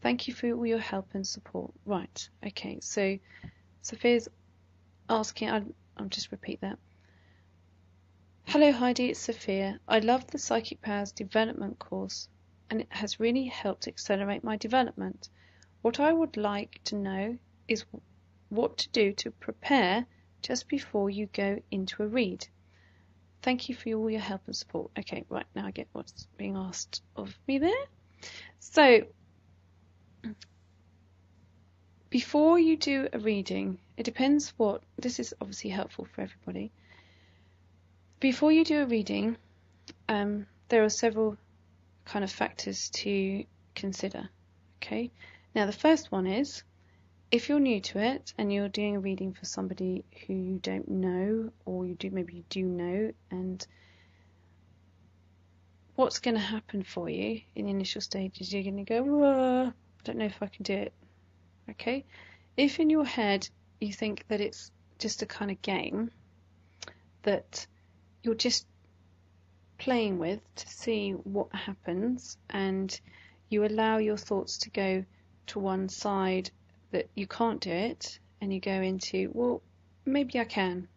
Thank you for all your help and support. Right, okay, so Sophia's asking, I'll just repeat that. Hello Heidi, it's Sophia. I love the Psychic Powers Development course and it has really helped accelerate my development. What I would like to know is what to do to prepare just before you go into a read. Thank you for all your help and support. Okay, right, now I get what's being asked of me there. So, before you do a reading, it depends what, this is obviously helpful for everybody. Before you do a reading, there are several kind of factors to consider. Okay, now the first one is, if you're new to it and you're doing a reading for somebody who you don't know, or maybe you do know, and what's going to happen for you in the initial stages, you're going to go, I don't know if I can do it. Okay, if in your head you think that it's just a kind of game that you're just playing with to see what happens, and you allow your thoughts to go to one side that you can't do it, and you go into, well, maybe I can.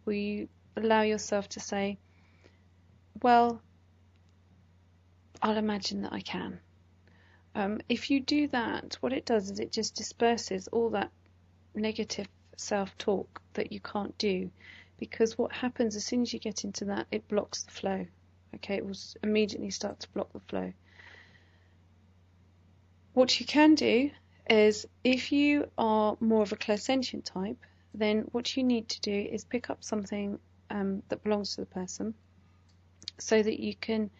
Will you allow yourself to say, well, I'll imagine that I can. If you do that, what it does is it just disperses all that negative self-talk that you can't do, because what happens as soon as you get into that, it blocks the flow. Okay, it will immediately start to block the flow. What you can do is, if you are more of a clairsentient type, then what you need to do is pick up something that belongs to the person, so that you can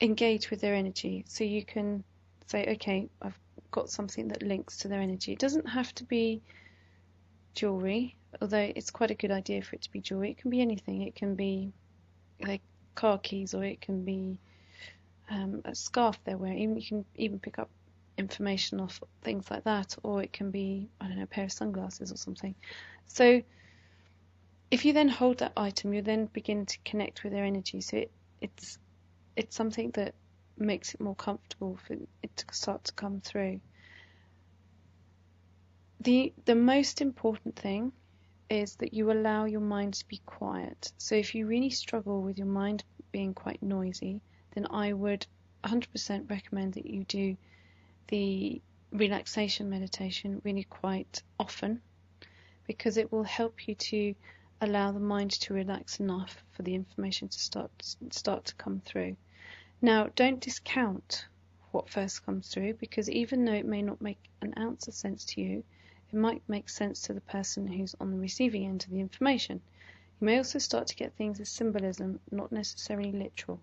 engage with their energy. So you can say, okay, I've got something that links to their energy. It doesn't have to be jewellery, although it's quite a good idea for it to be jewellery. It can be anything. It can be like car keys, or it can be a scarf they're wearing. You can even pick up information off things like that, or it can be, I don't know, a pair of sunglasses or something. So if you then hold that item, you then begin to connect with their energy. So it's something that makes it more comfortable for it to start to come through. The most important thing is that you allow your mind to be quiet. So if you really struggle with your mind being quite noisy, then I would 100% recommend that you do the relaxation meditation really quite often, because it will help you to allow the mind to relax enough for the information to start to come through. Now, don't discount what first comes through, because even though it may not make an ounce of sense to you, it might make sense to the person who's on the receiving end of the information. You may also start to get things as symbolism, not necessarily literal,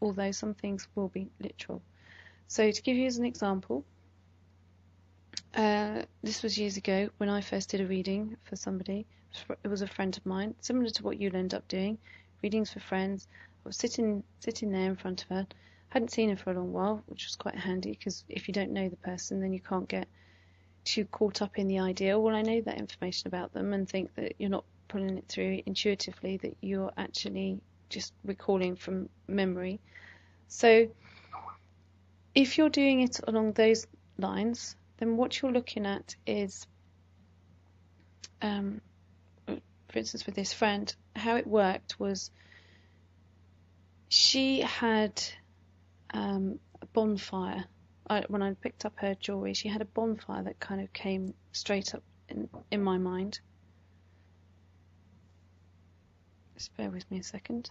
although some things will be literal. So to give you as an example, this was years ago when I first did a reading for somebody. It was a friend of mine, similar to what you'll end up doing, readings for friends. I was sitting there in front of her. Hadn't seen her for a long while, which was quite handy, because if you don't know the person, then you can't get too caught up in the idea, well, I know that information about them, and think that you're not pulling it through intuitively, that you're actually just recalling from memory. So if you're doing it along those lines, then what you're looking at is, for instance, with this friend, how it worked was she had a bonfire. When I picked up her jewellery, she had a bonfire that kind of came straight up in my mind. Just bear with me a second.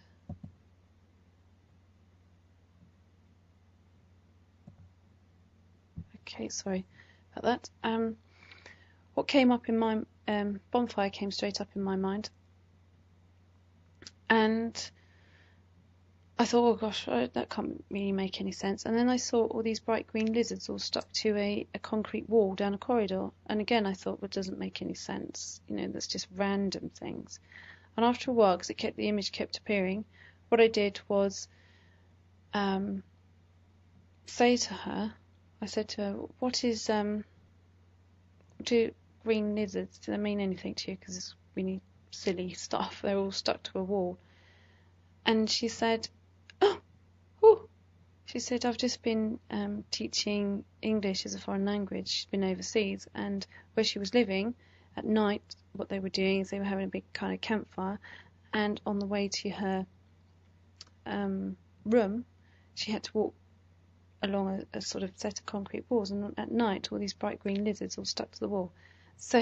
Okay, sorry about that. What came up in my bonfire came straight up in my mind, and I thought, oh gosh, that can't really make any sense. And then I saw all these bright green lizards all stuck to a concrete wall down a corridor. And again, I thought, well, it doesn't make any sense. You know, that's just random things. And after a while, because the image kept appearing, what I did was say to her, I said to her, what is, do green lizards, do they mean anything to you? Because it's really silly stuff. They're all stuck to a wall. And she said, She said, I've just been teaching English as a foreign language. She's been overseas, and where she was living, at night, what they were doing is they were having a big kind of campfire, and on the way to her room, she had to walk along a sort of set of concrete walls, and at night all these bright green lizards all stuck to the wall. So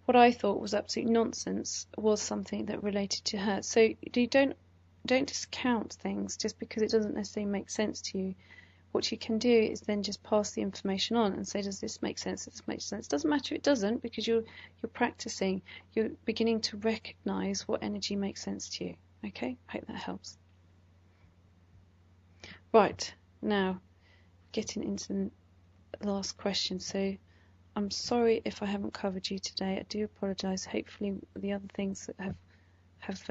what I thought was absolute nonsense was something that related to her. So you don't discount things just because it doesn't necessarily make sense to you. What you can do is then just pass the information on and say, does this make sense? Does this make sense? It doesn't matter if it doesn't, because you're practicing. You're beginning to recognize what energy makes sense to you. Okay? I hope that helps. Right, now getting into the last question. So I'm sorry if I haven't covered you today. I do apologise. Hopefully the other things that have